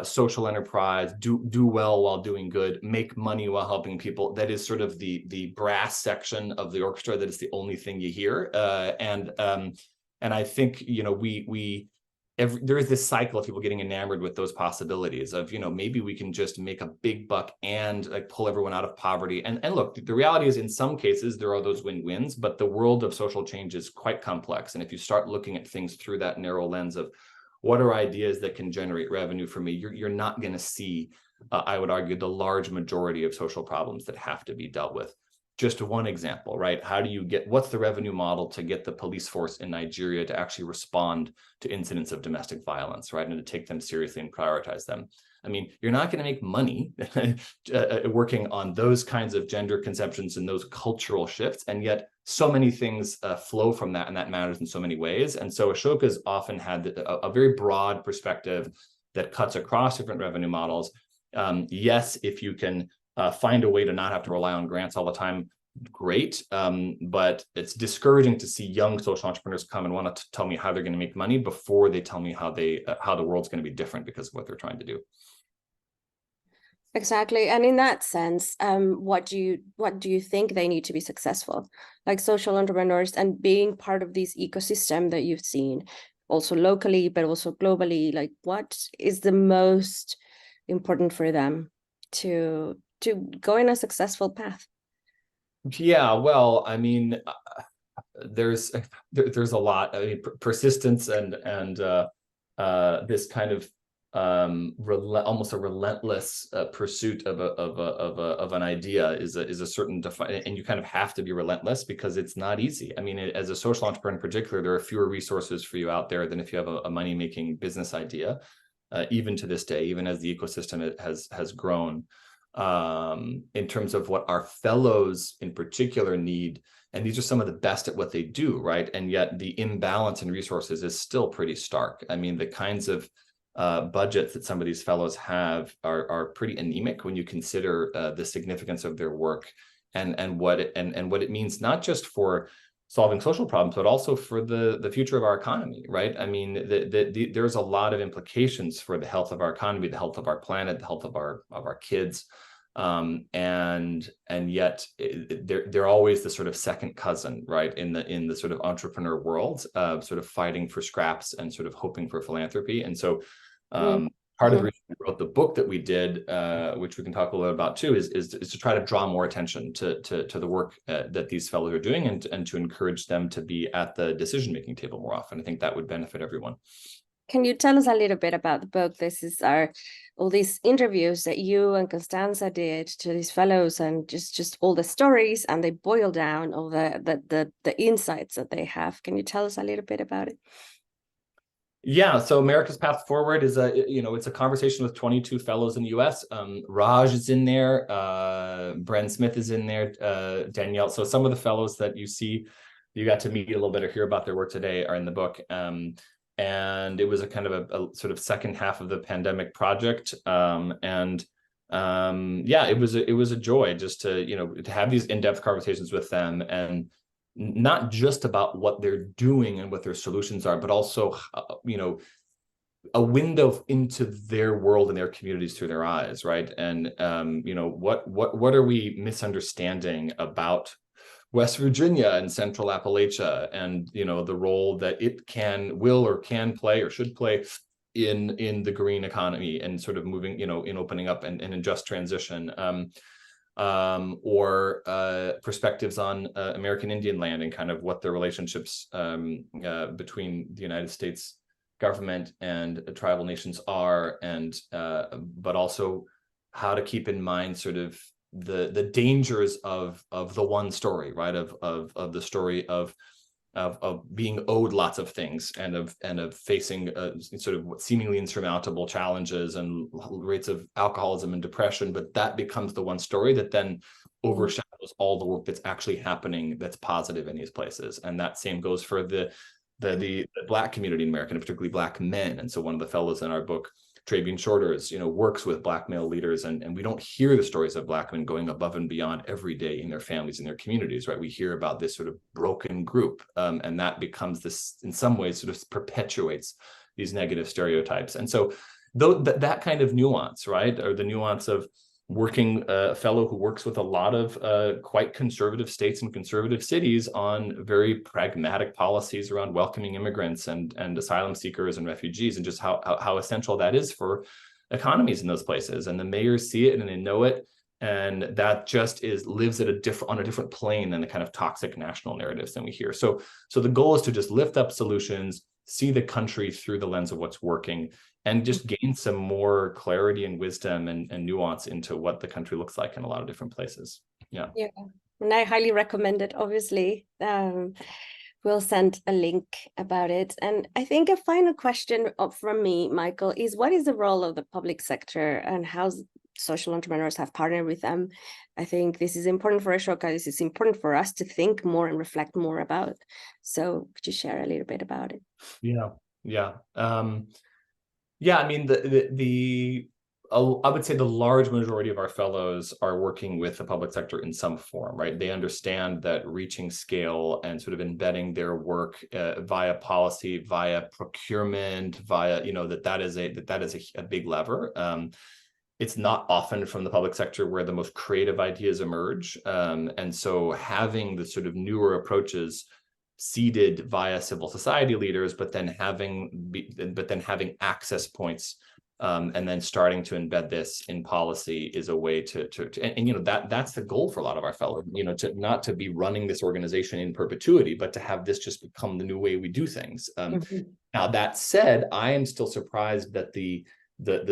social enterprise, do well while doing good, make money while helping people. That is sort of the brass section of the orchestra. That is the only thing you hear. And I think, you know, there is this cycle of people getting enamored with those possibilities of, you know, maybe we can just make a big buck and like pull everyone out of poverty. And look, the reality is in some cases there are those win-wins, but the world of social change is quite complex. And if you start looking at things through that narrow lens of what are ideas that can generate revenue for me, you're not going to see, I would argue, the large majority of social problems that have to be dealt with. Just one example, right? What's the revenue model to get the police force in Nigeria to actually respond to incidents of domestic violence, right? And to take them seriously and prioritize them. I mean, you're not going to make money working on those kinds of gender conceptions and those cultural shifts. And yet so many things flow from that, and that matters in so many ways. And so Ashoka's often had a very broad perspective that cuts across different revenue models. Yes, if you can find a way to not have to rely on grants all the time, great. But it's discouraging to see young social entrepreneurs come and want to tell me how they're going to make money before they tell me how the world's going to be different because of what they're trying to do. Exactly. And in that sense, what do you think they need to be successful, like social entrepreneurs, and being part of this ecosystem that you've seen also locally, but also globally? Like, what is the most important for them to go in a successful path? Yeah, well, I mean, there's a lot. I mean, persistence and this kind of almost a relentless pursuit of an idea is a certain and you kind of have to be relentless because it's not easy. I mean, as a social entrepreneur in particular, there are fewer resources for you out there than if you have a money-making business idea, even to this day, even as the ecosystem has grown. In terms of what our fellows in particular need, and these are some of the best at what they do, right? And yet the imbalance in resources is still pretty stark. I mean, the kinds of budgets that some of these fellows have are pretty anemic when you consider the significance of their work and what it means, not just for solving social problems, but also for the future of our economy, right? I mean, there's a lot of implications for the health of our economy, the health of our planet, the health of our kids. And yet they're always the sort of second cousin, right, in the sort of entrepreneur world, sort of fighting for scraps and sort of hoping for philanthropy. And so part of the reason we wrote the book that we did, which we can talk a little bit about too, is to try to draw more attention to the work that these fellows are doing, and to encourage them to be at the decision-making table more often. I think that would benefit everyone. Can you tell us a little bit about the book? This is all these interviews that you and Constanza did to these fellows, and just all the stories, and they boil down all the insights that they have. Can you tell us a little bit about it? Yeah, so America's Path Forward is it's a conversation with 22 fellows in the US. Raj is in there, Bren Smith is in there, Danielle. So some of the fellows that you got to meet a little bit or hear about their work today are in the book. And it was a kind of a sort of second half of the pandemic project. Yeah, it was a joy just to have these in-depth conversations with them, and not just about what they're doing and what their solutions are, but also, a window into their world and their communities through their eyes, right? And, what are we misunderstanding about West Virginia and Central Appalachia, and, the role that it will or can play or should play in the green economy, and sort of moving, in opening up and in just transition. Or perspectives on American Indian land, and kind of what the relationships between the United States government and tribal nations are, and but also how to keep in mind sort of the dangers of the one story, right? Of the story of being owed lots of things, and of facing sort of seemingly insurmountable challenges and rates of alcoholism and depression, but that becomes the one story that then overshadows all the work that's actually happening that's positive in these places. And that same goes for the Black community in America, and particularly Black men. And so one of the fellows in our book, Trabian Shorters, works with Black male leaders, and we don't hear the stories of Black men going above and beyond every day in their families and their communities, right? We hear about this sort of broken group, and that becomes this, in some ways, sort of perpetuates these negative stereotypes. And so that kind of nuance, right, or the nuance of working, a fellow who works with a lot of quite conservative states and conservative cities on very pragmatic policies around welcoming immigrants and asylum seekers and refugees, and just how essential that is for economies in those places. And the mayors see it and they know it, and that just lives on a different plane than the kind of toxic national narratives that we hear. So the goal is to just lift up solutions, see the country through the lens of what's working, and just gain some more clarity and wisdom and nuance into what the country looks like in a lot of different places. Yeah. And I highly recommend it, obviously. We'll send a link about it. And I think a final question from me, Michael, is what is the role of the public sector, and how social entrepreneurs have partnered with them? I think this is important for Ashoka. This is important for us to think more and reflect more about. So could you share a little bit about it? Yeah. I mean, I would say the large majority of our fellows are working with the public sector in some form, right? They understand that reaching scale and sort of embedding their work via policy, via procurement, via, that is a big lever. It's not often from the public sector where the most creative ideas emerge. And so having the sort of newer approaches seeded via civil society leaders, but then having access points And then starting to embed this in policy is a way to and you know, that's the goal for a lot of our fellows, you know, to not to be running this organization in perpetuity, but to have this just become the new way we do things. Now that said, I am still surprised that the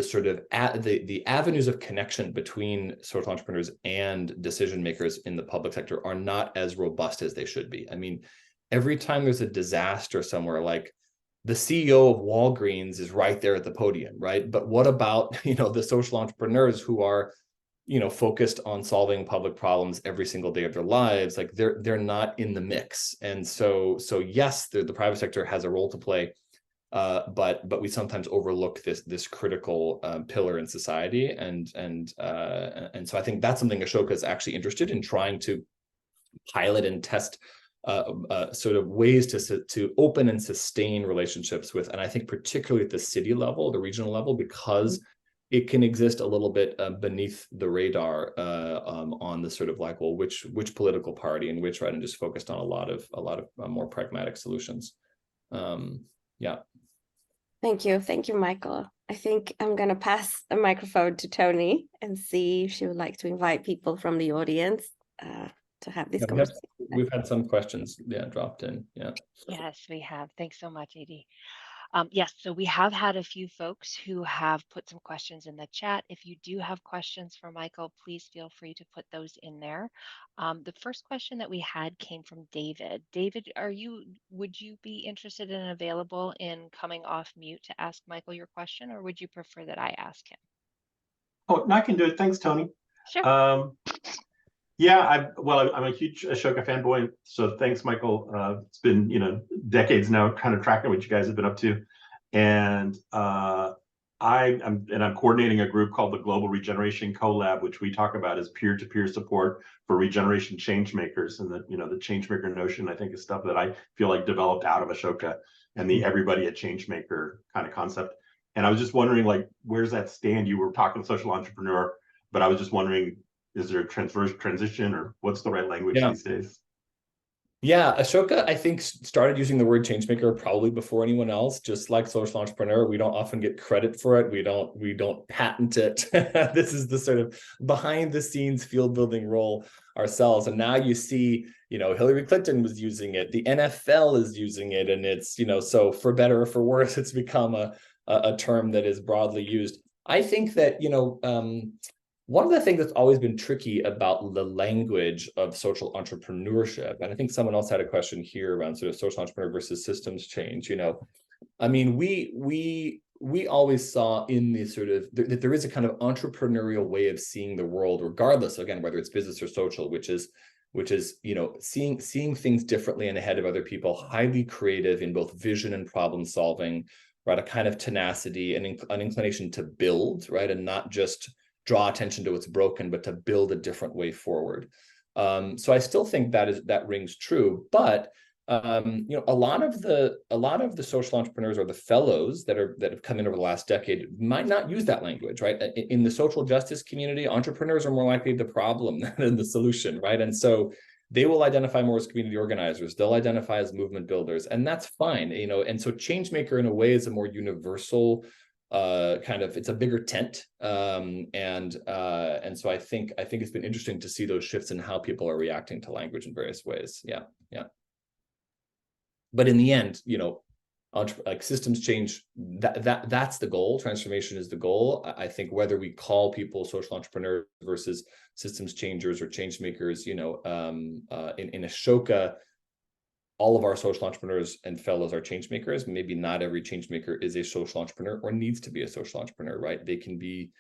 sort of the avenues of connection between social entrepreneurs and decision makers in the public sector are not as robust as they should be. I mean, every time there's a disaster somewhere, like the CEO of Walgreens is right there at the podium, right? But what about, you know, the social entrepreneurs who are, you know, focused on solving public problems every single day of their lives? Like they're not in the mix. And so yes, the private sector has a role to play, but we sometimes overlook this critical pillar in society, and so I think that's something Ashoka is actually interested in trying to pilot and test sort of ways to open and sustain relationships with, and I think particularly at the city level, the regional level, because it can exist a little bit beneath the radar on the sort of like, well, which political party and which, right, and just focused on a lot of more pragmatic solutions. Yeah. Thank you, Michael. I think I'm going to pass the microphone to Tony and see if she would like to invite people from the audience to have this conversation. We've had some questions, dropped in. Yeah. Yes, we have. Thanks so much, Eidi. Yes, so we have had a few folks who have put some questions in the chat. If you do have questions for Michael, please feel free to put those in there. The first question that we had came from David. David, would you be interested and available in coming off mute to ask Michael your question, or would you prefer that I ask him? Oh, no, I can do it. Thanks, Tony. Sure. Yeah, I'm a huge Ashoka fanboy, so thanks, Michael. It's been, you know, decades now, kind of tracking what you guys have been up to, and I'm coordinating a group called the Global Regeneration Collab, which we talk about as peer-to-peer support for regeneration change makers, and the change maker notion, I think, is stuff that I feel like developed out of Ashoka and the everybody a change maker kind of concept. And I was just wondering, like, where's that stand? You were talking social entrepreneur, but I was just wondering, is there a transition, or what's the right language these days? Yeah, Ashoka, I think, started using the word changemaker probably before anyone else. Just like social entrepreneur, we don't often get credit for it. We don't patent it. This is the sort of behind the scenes field building role ourselves. And now you see, you know, Hillary Clinton was using it. The NFL is using it, and it's, you know, so for better or for worse, it's become a term that is broadly used. I think that, you know, one of the things that's always been tricky about the language of social entrepreneurship, and I think someone else had a question here around sort of social entrepreneur versus systems change. You know, I mean, we always saw in the sort of that there is a kind of entrepreneurial way of seeing the world, regardless, again, whether it's business or social, which is, you know, seeing things differently and ahead of other people, highly creative in both vision and problem solving, right? A kind of tenacity and an inclination to build, right, and not just draw attention to what's broken, but to build a different way forward. So I still think that rings true. But you know, a lot of the social entrepreneurs or the fellows that have come in over the last decade might not use that language, right? In the social justice community, entrepreneurs are more likely the problem than the solution, right? And so they will identify more as community organizers. They'll identify as movement builders, and that's fine, you know. And so changemaker in a way is a more universal kind of, it's a bigger tent, and so I think it's been interesting to see those shifts in how people are reacting to language in various ways. Yeah. But in the end, you know, like systems change, that's the goal. Transformation is the goal. I think whether we call people social entrepreneurs versus systems changers or change makers, you know, in Ashoka, all of our social entrepreneurs and fellows are change makers. Maybe not every change maker is a social entrepreneur or needs to be a social entrepreneur, right? They can be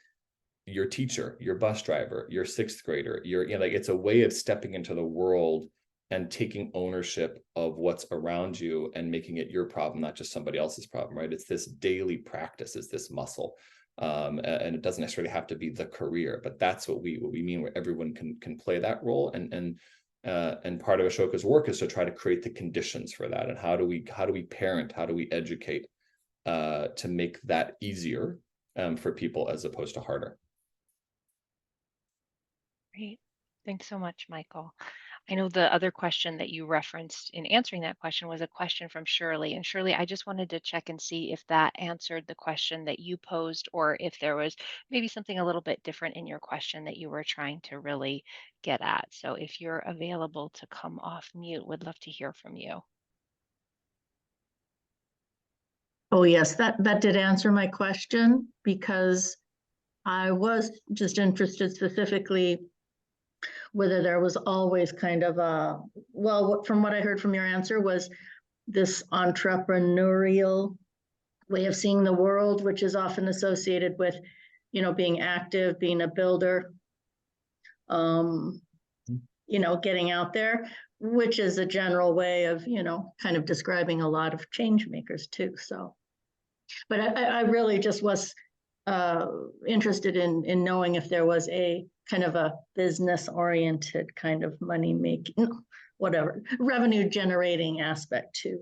your teacher, your bus driver, your sixth grader, you know, like, it's a way of stepping into the world and taking ownership of what's around you and making it your problem, not just somebody else's problem, right? It's this daily practice, it's this muscle. And it doesn't necessarily have to be the career, but that's what we mean, where everyone can play that role. And part of Ashoka's work is to try to create the conditions for that. And how do we parent, how do we educate to make that easier for people as opposed to harder. Great. Thanks so much, Michael. I know the other question that you referenced in answering that question was a question from Shirley. And Shirley, I just wanted to check and see if that answered the question that you posed, or if there was maybe something a little bit different in your question that you were trying to really get at. So if you're available to come off mute, would love to hear from you. Oh, yes, that did answer my question, because I was just interested specifically whether there was always kind of a, well, from what I heard from your answer was this entrepreneurial way of seeing the world, which is often associated with, being active, being a builder, getting out there, which is a general way of, kind of describing a lot of change makers too. So, but I really just was interested in knowing if there was a kind of a business oriented kind of money making, whatever, revenue generating aspect to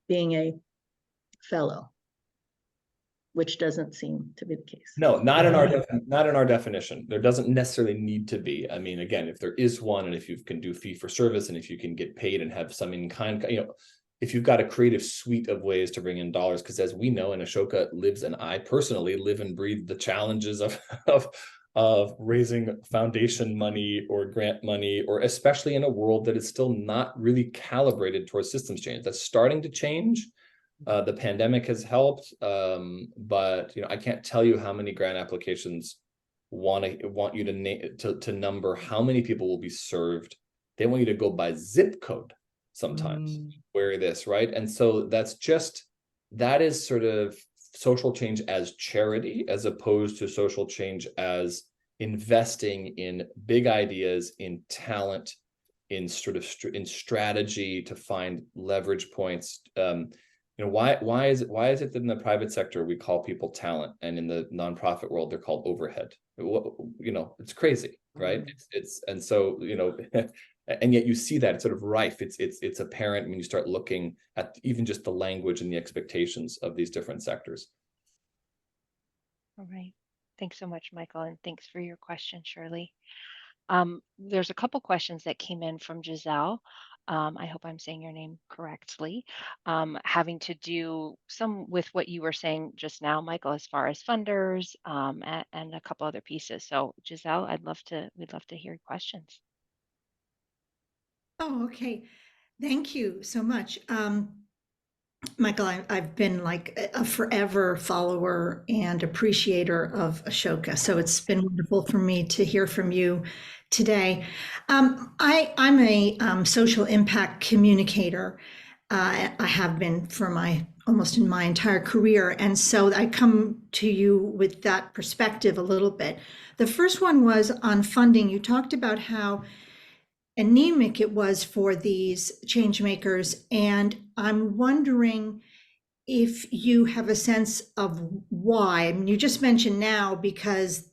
being a fellow, which doesn't seem to be the case. No, not in our definition. There doesn't necessarily need to be. I mean, again, if there is one, and if you can do fee for service, and if you can get paid and have some in kind, if you've got a creative suite of ways to bring in dollars, because as we know, and Ashoka lives, and I personally live and breathe the challenges of raising foundation money or grant money, or especially in a world that is still not really calibrated towards systems change. That's starting to change. The pandemic has helped, but I can't tell you how many grant applications want you to number how many people will be served. They want you to go by zip code sometimes, where this, right? And so that is sort of social change as charity, as opposed to social change as investing in big ideas, in talent, in in strategy to find leverage points. Why is it that in the private sector we call people talent, and in the nonprofit world they're called overhead? It's crazy, right? And so and yet you see that it's sort of rife. It's apparent when you start looking at even just the language and the expectations of these different sectors. All right. Thanks so much, Michael, and thanks for your question, Shirley. There's a couple questions that came in from Giselle. I hope I'm saying your name correctly, having to do some with what you were saying just now, Michael, as far as funders, and a couple other pieces. So Giselle, we'd love to hear your questions. Oh, okay. Thank you so much. Michael, I've been like a forever follower and appreciator of Ashoka. So it's been wonderful for me to hear from you today. I'm a social impact communicator. I have been for almost in my entire career. And so I come to you with that perspective a little bit. The first one was on funding. You talked about how anemic it was for these change makers. And I'm wondering if you have a sense of why. I mean, you just mentioned now because,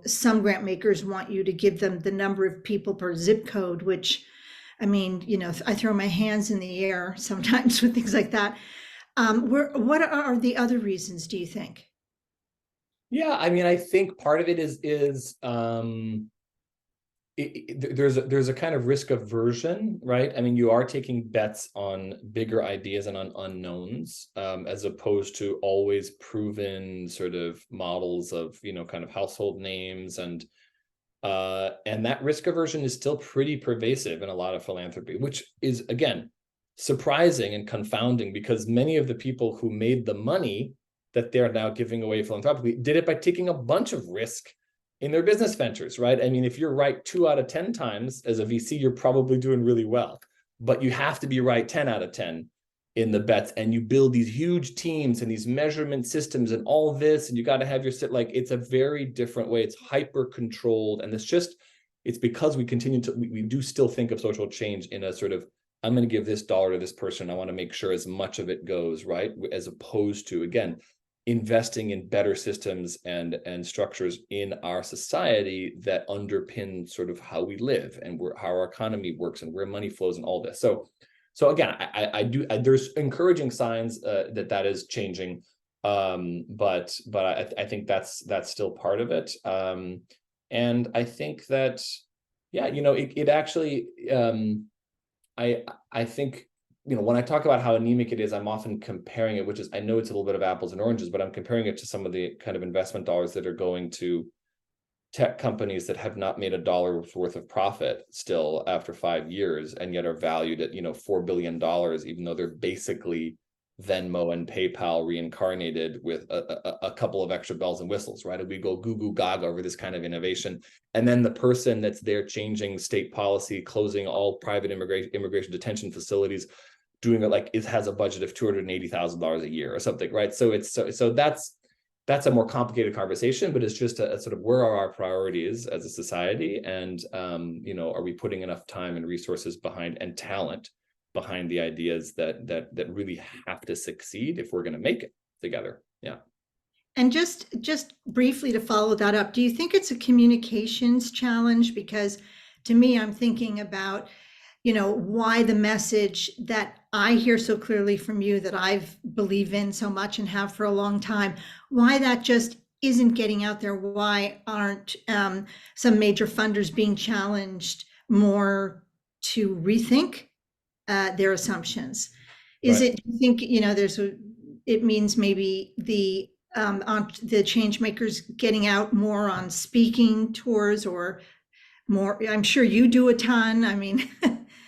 some grant makers want you to give them the number of people per zip code, which, I mean, I throw my hands in the air sometimes with things like that. What are the other reasons, do you think? Yeah, I mean, I think part of it is there's a kind of risk aversion, right? I mean, you are taking bets on bigger ideas and on unknowns, as opposed to always proven sort of models of, kind of household names. And that risk aversion is still pretty pervasive in a lot of philanthropy, which is, again, surprising and confounding, because many of the people who made the money that they're now giving away philanthropically did it by taking a bunch of risk in their business ventures, right? I mean, if you're right 2 out of 10 times as a VC, you're probably doing really well, but you have to be right 10 out of 10 in the bets, and you build these huge teams and these measurement systems and all this, and you got to have it's a very different way. It's hyper controlled, and it's because we do still think of social change in a sort of, I'm going to give this dollar to this person, I want to make sure as much of it goes, right? As opposed to, again, investing in better systems and structures in our society that underpin sort of how we live and how our economy works and where money flows and all this. So again, there's encouraging signs that is changing, but I think that's still part of it. And I think that Yeah, it actually, I think, when I talk about how anemic it is, I'm often comparing it, which is, I know it's a little bit of apples and oranges, but I'm comparing it to some of the kind of investment dollars that are going to tech companies that have not made $1 worth of profit still after 5 years, and yet are valued at, $4 billion, even though they're basically Venmo and PayPal reincarnated with a couple of extra bells and whistles, right? And we go goo goo gaga over this kind of innovation. And then the person that's there changing state policy, closing all private immigration detention facilities, doing it like it has a budget of $280,000 a year or something, right? So it's so that's a more complicated conversation, but it's just a sort of, where are our priorities as a society, and are we putting enough time and resources behind, and talent behind, the ideas that really have to succeed if we're going to make it together. Yeah. And just briefly to follow that up, do you think it's a communications challenge? Because to me, I'm thinking about, why the message that I hear so clearly from you, that I've believed in so much and have for a long time, why that just isn't getting out there? Why aren't some major funders being challenged more to rethink their assumptions? Is Right. it, do you think, it means maybe the change makers getting out more on speaking tours, or more? I'm sure you do a ton. I mean,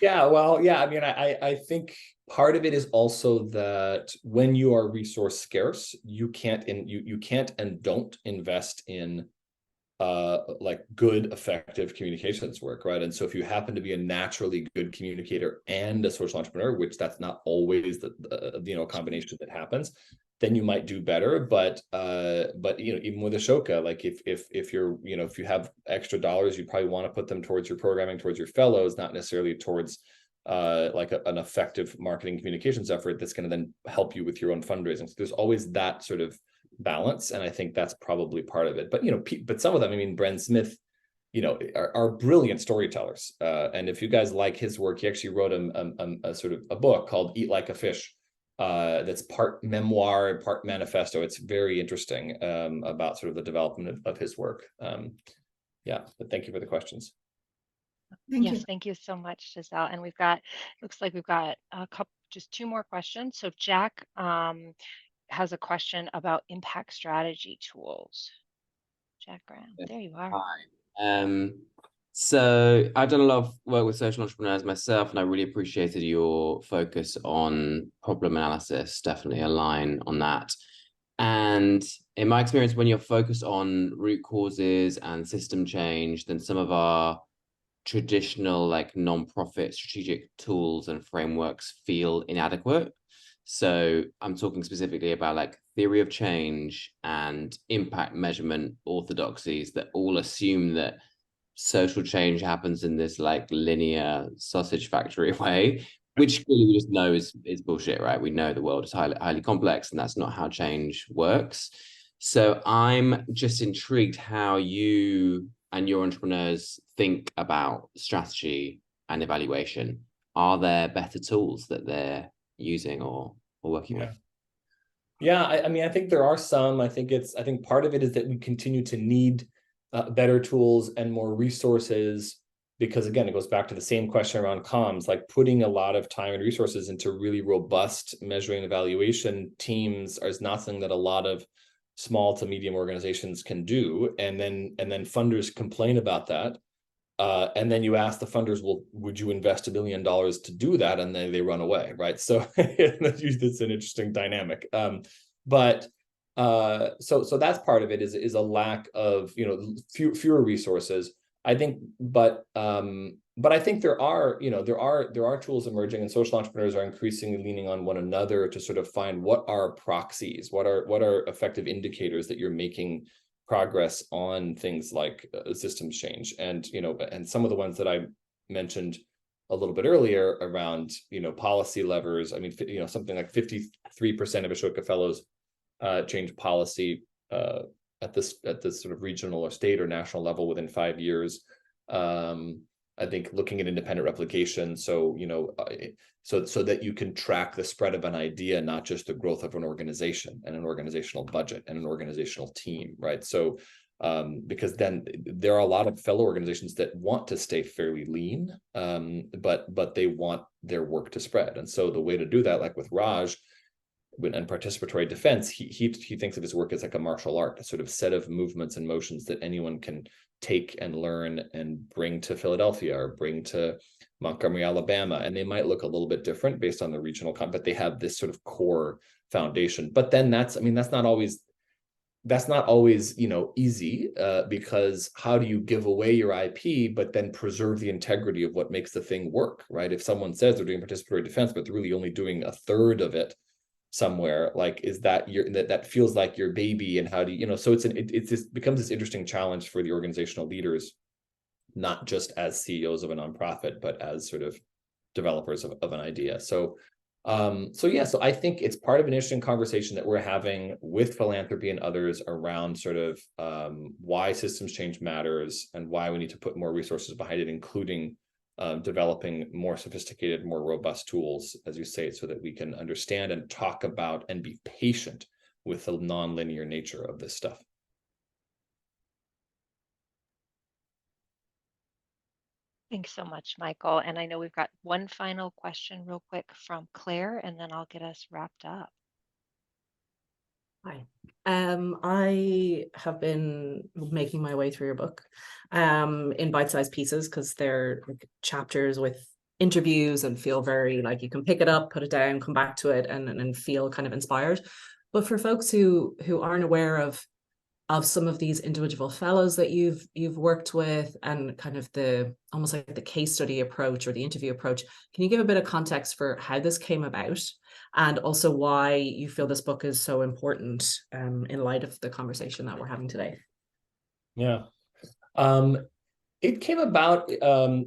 Yeah, well, yeah, I mean, I think part of it is also that when you are resource scarce, you can't and don't invest in like good, effective communications work, right? And so if you happen to be a naturally good communicator and a social entrepreneur, which that's not always the combination that happens, then you might do better. But even with Ashoka, like if you're, if you have extra dollars, you probably want to put them towards your programming, towards your fellows, not necessarily towards like an effective marketing communications effort that's going to then help you with your own fundraising. So there's always that sort of balance, and I think that's probably part of it. But but some of them, I mean, Bren Smith, are brilliant storytellers, and if you guys like his work, he actually wrote a sort of a book called Eat Like a Fish, that's part memoir and part manifesto. It's very interesting, about sort of the development of his work. Yeah, but thank you for the questions. thank you. Thank you so much, Giselle. And looks like we've got just 2 more questions. So Jack has a question about impact strategy tools. Jack Graham, there you are. Hi. So I've done a lot of work with social entrepreneurs myself, and I really appreciated your focus on problem analysis. Definitely align on that. And in my experience, when you're focused on root causes and system change, then some of our traditional like non-profit strategic tools and frameworks feel inadequate. So I'm talking specifically about like theory of change and impact measurement orthodoxies that all assume that social change happens in this like linear sausage factory way, which clearly we just know is bullshit, right? We know the world is highly complex, and that's not how change works. So I'm just intrigued how you and your entrepreneurs think about strategy and evaluation. Are there better tools that they're using or working with? Yeah, I mean, I think there are some. I think part of it is that we continue to need better tools and more resources, because again, it goes back to the same question around comms, like putting a lot of time and resources into really robust measuring evaluation teams is not something that a lot of small to medium organizations can do. And then funders complain about that. And then you ask the funders, well, would you invest $1 billion to do that? And then they run away, right? So it's an interesting dynamic. But so that's part of it, is a lack of fewer resources, I think. But I think there are tools emerging, and social entrepreneurs are increasingly leaning on one another to sort of find what are proxies, what are effective indicators that you're making progress on things like systems change. And and some of the ones that I mentioned a little bit earlier around policy levers. I mean, something like 53% of Ashoka fellows change policy at this sort of regional or state or national level within 5 years. I think looking at independent replication, so so that you can track the spread of an idea, not just the growth of an organization and an organizational budget and an organizational team, right? So Because then there are a lot of fellow organizations that want to stay fairly lean, but they want their work to spread. And so the way to do that, like with Raj and participatory defense, he thinks of his work as like a martial art, a sort of set of movements and motions that anyone can take and learn and bring to Philadelphia or bring to Montgomery, Alabama. And they might look a little bit different based on the regional but they have this sort of core foundation. But then that's not always, easy, because how do you give away your IP, but then preserve the integrity of what makes the thing work, right? If someone says they're doing participatory defense, but they're really only doing a third of it somewhere, like, is that that feels like your baby, and how do you, so it becomes this interesting challenge for the organizational leaders, not just as CEOs of a nonprofit, but as sort of developers of an idea. So I think it's part of an interesting conversation that we're having with philanthropy and others around sort of why systems change matters and why we need to put more resources behind it, including developing more sophisticated, more robust tools, as you say, so that we can understand and talk about and be patient with the nonlinear nature of this stuff. Thanks so much, Michael. And I know we've got one final question real quick from Claire, and then I'll get us wrapped up. Hi. I have been making my way through your book in bite-sized pieces, because they're like chapters with interviews and feel very like you can pick it up, put it down, come back to it, and feel kind of inspired. But for folks who aren't aware of some of these individual fellows that you've worked with, and kind of the almost like the case study approach or the interview approach, can you give a bit of context for how this came about, and also why you feel this book is so important in light of the conversation that we're having today? Yeah. It came about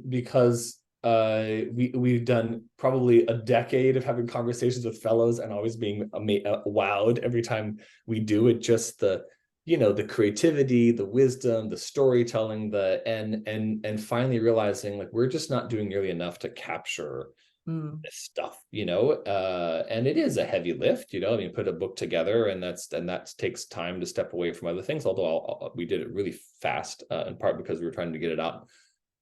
because we've done probably a decade of having conversations with fellows and always being wowed every time we do it. Just the creativity, the wisdom, the storytelling, and finally realizing like we're just not doing nearly enough to capture this stuff, and it is a heavy lift, put a book together, and that takes time to step away from other things. Although we did it really fast, in part because we were trying to get it out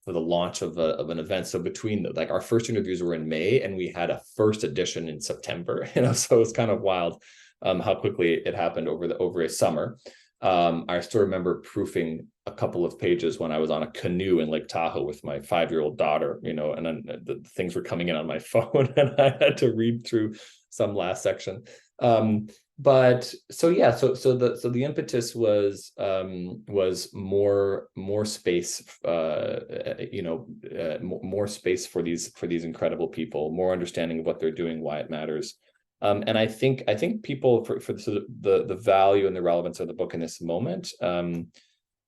for the launch of an event. So between our first interviews were in May, and we had a first edition in September. So it's kind of wild how quickly it happened over a summer. I still remember proofing a couple of pages when I was on a canoe in Lake Tahoe with my 5-year-old daughter, and then the things were coming in on my phone, and I had to read through some last section. But so the impetus was more space, more space for these incredible people, more understanding of what they're doing, why it matters. And I think people, for the value and the relevance of the book in this moment,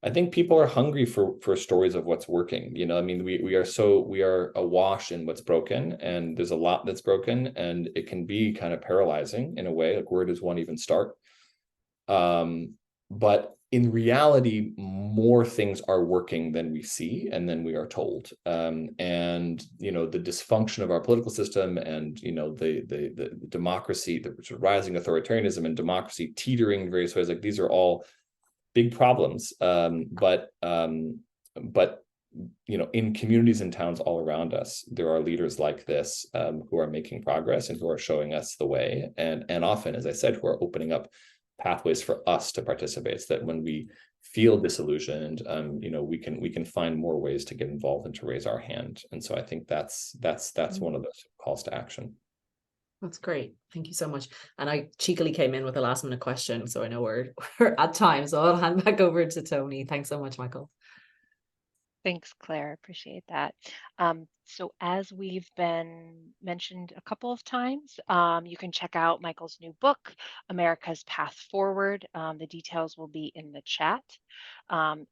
I think people are hungry for stories of what's working. We are awash in what's broken, and there's a lot that's broken, and it can be kind of paralyzing in a way. Like, where does one even start? But in reality, more things are working than we see and than we are told. And the dysfunction of our political system, and the democracy, the rising authoritarianism and democracy teetering in various ways, like these are all big problems. But in communities and towns all around us, there are leaders like this who are making progress and who are showing us the way, and often, as I said, who are opening up pathways for us to participate, so that when we feel disillusioned, we can find more ways to get involved and to raise our hand. And so I think that's one of those calls to action. That's great. Thank you so much. And I cheekily came in with a last minute question, so I know we're at time. So I'll hand back over to Tony. Thanks so much, Michael. Thanks, Claire. Appreciate that. So as we've been mentioned a couple of times, you can check out Michael's new book, America's Path Forward. The details will be in the chat.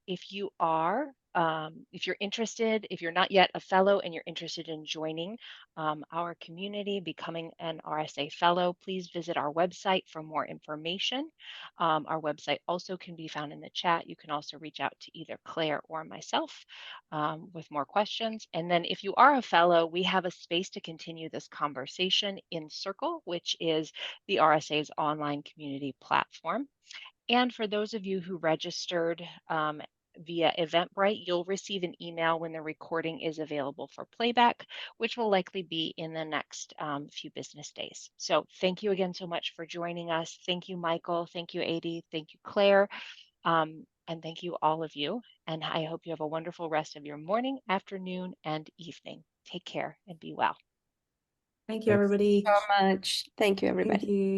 If you're interested, if you're not yet a fellow and you're interested in joining our community, becoming an RSA fellow, please visit our website for more information. Our website also can be found in the chat. You can also reach out to either Claire or myself with more questions. And then if you are a fellow, we have a space to continue this conversation in Circle, which is the RSA's online community platform. And for those of you who registered via Eventbrite, you'll receive an email when the recording is available for playback, which will likely be in the next few business days. So thank you again so much for joining us. Thank you, Michael. Thank you, Eidi. Thank you, Claire. And thank you, all of you. And I hope you have a wonderful rest of your morning, afternoon, and evening. Take care and be well. Thank you, everybody. So much. Thank you, everybody. Thank you.